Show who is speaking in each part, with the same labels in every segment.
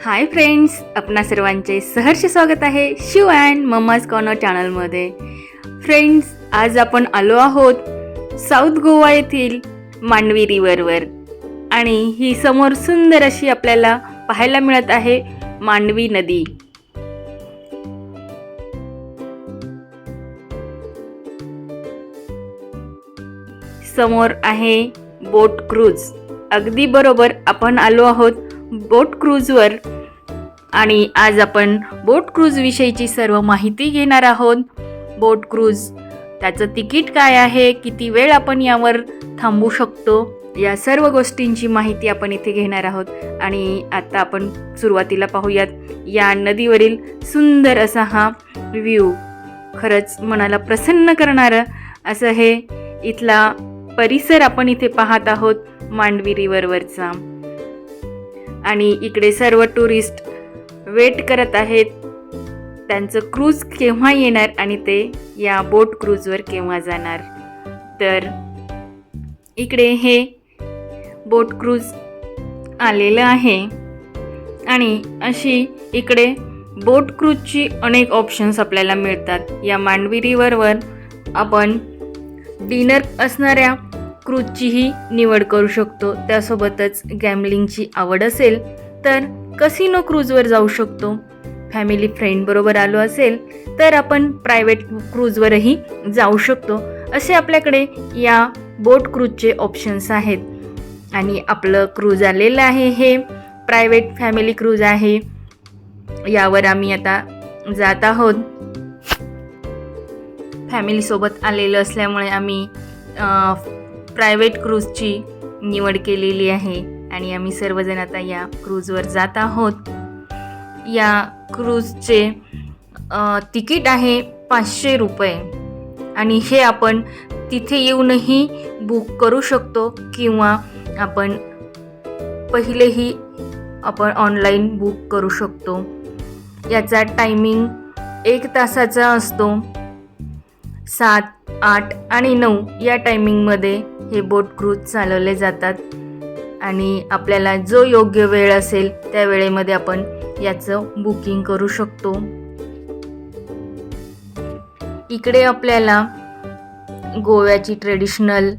Speaker 1: Hi friends, आपणा सर्वांचे सहर्ष स्वागत आहे शिव अँड मम्माज कॉर्नर चॅनलमध्ये। फ्रेंड्स, आज आपण आलो आहोत साऊथ गोवा येथील मांडवी रिव्हरवर आणि ही समोर सुंदर अशी आपल्याला पाहायला मिळत आहे मांडवी नदी। समोर आहे बोट क्रूज। अगदी बरोबर, आपण आलो आहोत बोट क्रूजवर आणि आज आपण बोट क्रूज विषयीची सर्व माहिती घेणार आहोत। बोट क्रूज, त्याचं तिकीट काय आहे, किती वेळ आपण यावर थांबू शकतो, या सर्व गोष्टींची माहिती आपण इथे घेणार आहोत। आणि आता आपण सुरुवातीला पाहूयात या नदीवरील सुंदर असा हा व्ह्यू। खरंच मनाला प्रसन्न करणारं असं हे इथला परिसर आपण इथे पाहत आहोत मांडवी रिव्हरवरचा। आणि इकडे सर्व टुरिस्ट वेट करत आहेत त्यांचं क्रूज केव्हा येणार आणि ते या बोट क्रूजवर केव्हा जाणार। तर इकडे हे बोट क्रूज आलेलं आहे आणि अशी इकडे बोट क्रूजची अनेक ऑप्शन्स आपल्याला मिळतात। या मांडवी रिव्हरवर आपण डिनर असणाऱ्या क्रूजचीही निवड करू शकतो। त्यासोबतच गॅम्बलिंगची आवड असेल तर कसिनो क्रूजवर जाऊ शकतो। फॅमिली फ्रेंड बरोबर आलो असेल तर आपण प्रायव्हेट क्रूजवरही जाऊ शकतो। असे आपल्याकडे या बोट क्रूजचे ऑप्शन्स आहेत। आणि आपलं क्रूज आलेलं आहे, हे प्रायव्हेट फॅमिली क्रूज आहे। यावर आम्ही आता जात आहोत। फॅमिलीसोबत आलेलं असल्यामुळे आम्ही प्रायव्हेट क्रूजची निवड केलेली आहे आणि आम्ही सर्वजण आता या क्रूजवर जात आहोत। या क्रूजचे तिकीट आहे 500 रुपये आणि हे आपण तिथे येऊनही बुक करू शकतो किंवा आपण पहिलेही आपण ऑनलाईन बुक करू शकतो। याचा टायमिंग 1 तासाचा असतो। 7, 8 आणि 9 या टायमिंगमध्ये हे बोट क्रूज चालवले जातात आणि आपल्याला जो योग्य वेळ असेल त्या वेळेमध्ये आपण याचं बुकिंग करू शकतो। इकडे आपल्याला गोव्याची ट्रेडिशनल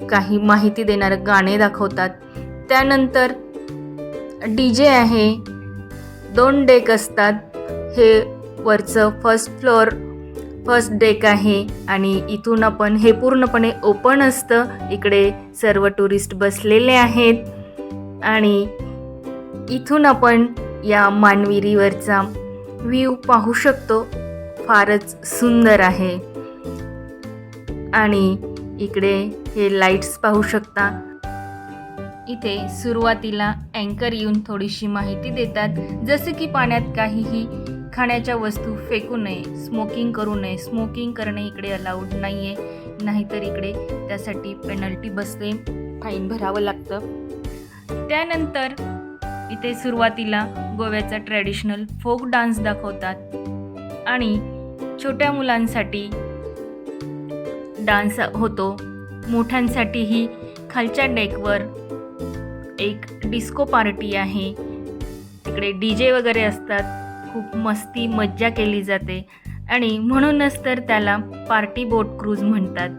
Speaker 1: काही माहिती देणारे गाणे दाखवतात। त्यानंतर DJ आहे, 2 डेक असतात। हे वरचं फर्स्ट डेक आहे आणि इथून आपण हे पूर्णपणे ओपन असतं। इकडे सर्व टुरिस्ट बसलेले आहेत आणि इथून आपण या मांडवी रिव्हरचा व्ह्यू पाहू शकतो। फारच सुंदर आहे आणि इकडे हे लाईट्स पाहू शकता। इथे सुरुवातीला अँकर येऊन थोडीशी माहिती देतात, जसे की पाण्यात काहीही खाण्याच्या वस्तू फेकू नये, स्मोकिंग करू नये। स्मोकिंग करणे इकडे अलाउड नाही आहे, नाहीतर इकडे त्यासाठी पेनल्टी बसते, फाईन भरावं लागतं। त्यानंतर इथे सुरुवातीला गोव्याचा ट्रॅडिशनल फोक डान्स दाखवतात आणि छोट्या मुलांसाठी डान्स होतो। मोठ्यांसाठीही खालच्या डेकवर एक डिस्को पार्टी आहे। तिकडे DJ वगैरे असतात, खूप मस्ती मज्जा केली जाते आणि म्हणूनच तर त्याला पार्टी बोट क्रूज म्हणतात।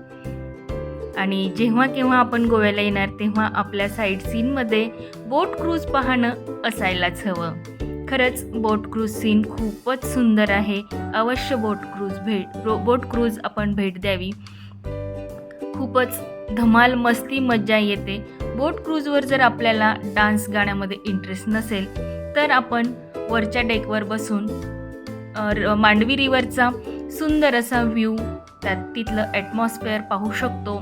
Speaker 1: आणि जेव्हा केव्हा आपण गोव्याला येणार तेव्हा आपल्या साईट सीनमध्ये बोट क्रूज पाहणं असायलाच हवं। खरंच बोट क्रूज सीन खूपच सुंदर आहे। अवश्य बोट क्रूज आपण भेट द्यावी। खूपच धमाल मस्ती मज्जा येते। बोट क्रूजवर जर आपल्याला डान्स गाण्यामध्ये इंटरेस्ट नसेल तर आपण वरच्या डेकवर बसून मांडवी रिव्हरचा सुंदर असा व्ह्यू, तिथलं ॲटमॉस्फिअर पाहू शकतो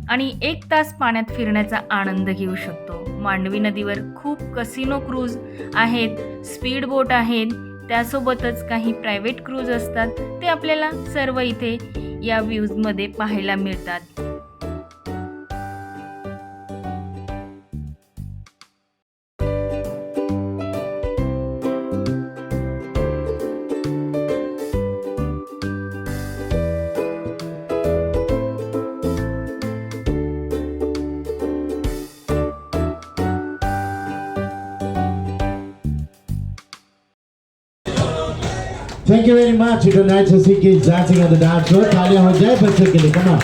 Speaker 1: आणि 1 तास पाण्यात फिरण्याचा आनंद घेऊ शकतो। मांडवी नदीवर खूप कसिनो क्रूज आहेत, स्पीड बोट आहेत, त्यासोबतच काही प्रायव्हेट क्रूज असतात। ते आपल्याला सर्व इथे या व्ह्यूजमध्ये पाहायला मिळतात।
Speaker 2: Thank you very much. It's nice to see kids dancing on the dance floor. तालियां हो जाए बच्चों के लिए. Come on.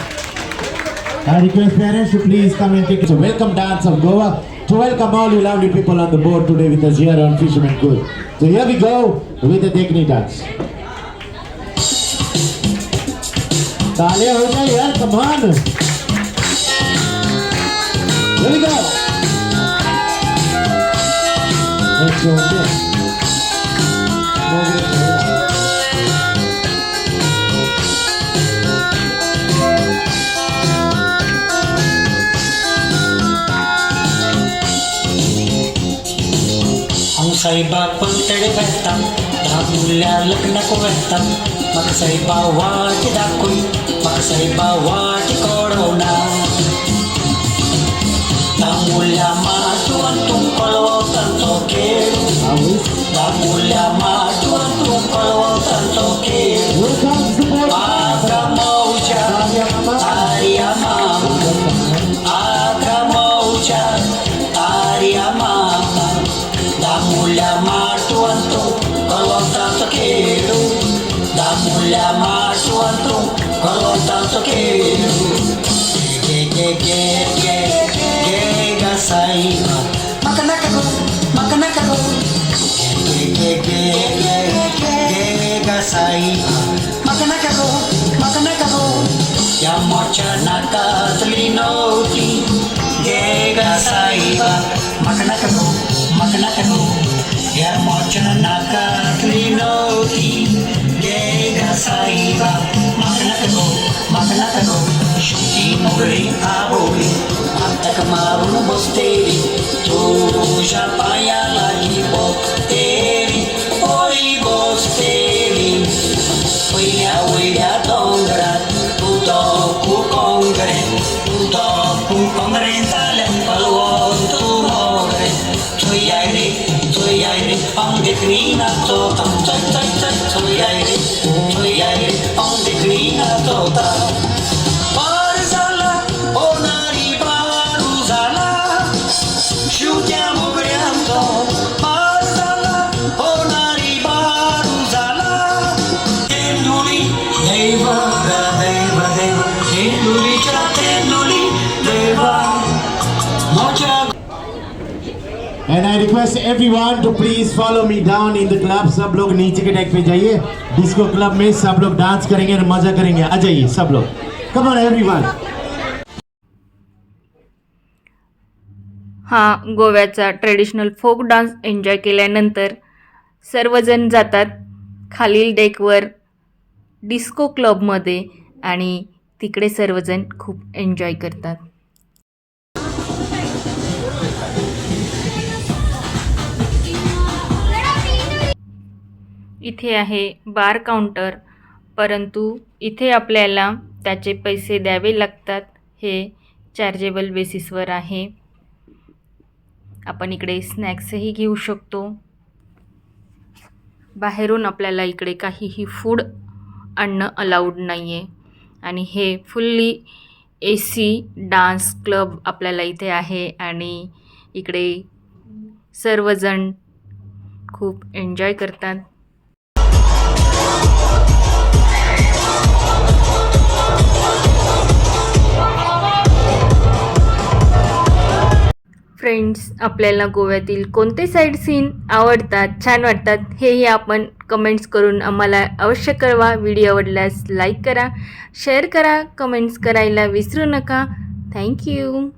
Speaker 2: I request parents to please come and take it. So welcome dance of Goa. To welcome all you lovely people on the board today with us here on Fisherman Cove. So here we go with the Dekni dance. तालियां हो जाए यार. Come on. Here we go. Let's go again.
Speaker 3: Saiba pantade vestam, dhamulla lagna ko vestam, mak saiba waati dakoi, mak saiba waati korona. Dhamulla matu antum kolwo tanto keru, dhamulla matu antum kolwo tanto keru. Aga mauja, Arya mama, aga mauja, Arya mama. Dhamulla matu antum kolwo tanto keru, dhamulla matu antum kolwo tanto keru. Ge ga saiba, makanaka go. Ge ga saiba, makanaka go. Ya mocha nakatlinoti, ge ga saiba, makanaka go. Ya mocha nakatlinoti, ge ga saiba, makanaka go. Shuti mugri aboli, antak marun bosteri, tuja paya lagi bokteri, oi bosteri. Oya dongrat, udoku kongre, talem palwon tu mogre. Toyai re, ang dekrina to tam chay. Toyai re, ang dekrina to tam. Barzala, onari baruzala, shutia mugrianto. Barzala, onari baruzala. Tenduli, deva, tenduli cha tenduli, deva, mocha.
Speaker 2: And I request everyone to please follow me down in the club. सब लोग नीचे के deck पे जाइए. Disco club में सब लोग dance करेंगे और मजा करेंगे. आ जाइए सब लोग. Come on everyone.
Speaker 1: हा गोव्याचा ट्रेडिशनल फोक डान्स एन्जॉय केल्यानंतर सर्वजण जातात खालील डेकवर डिस्को क्लबमध्ये आणि तिकडे सर्वजण खूप एन्जॉय करतात. इथे आहे बार काउंटर, परंतु इथे आपल्याला त्याचे पैसे द्यावे लागतात. हे चार्जेबल बेसिसवर आहे. आपण इकडे स्नॅक्सही घेऊ शकतो. बाहेरून आपल्याला इकडे काहीही फूड आणणं अलाउड नाही आहे. आणि हे फुल्ली AC डान्स क्लब आपल्याला इथे आहे आणि इकडे सर्वजण खूप एन्जॉय करतात. फ्रेंड्स, आपल्याला गोव्यातील कोणते साईड सीन आवडतात, छान वाटतात, हेही आपण कमेंट्स करून आम्हाला अवश्य कळवा. व्हिडिओ आवडल्यास लाईक करा, शेअर करा, कमेंट्स करायला विसरू नका. थँक्यू.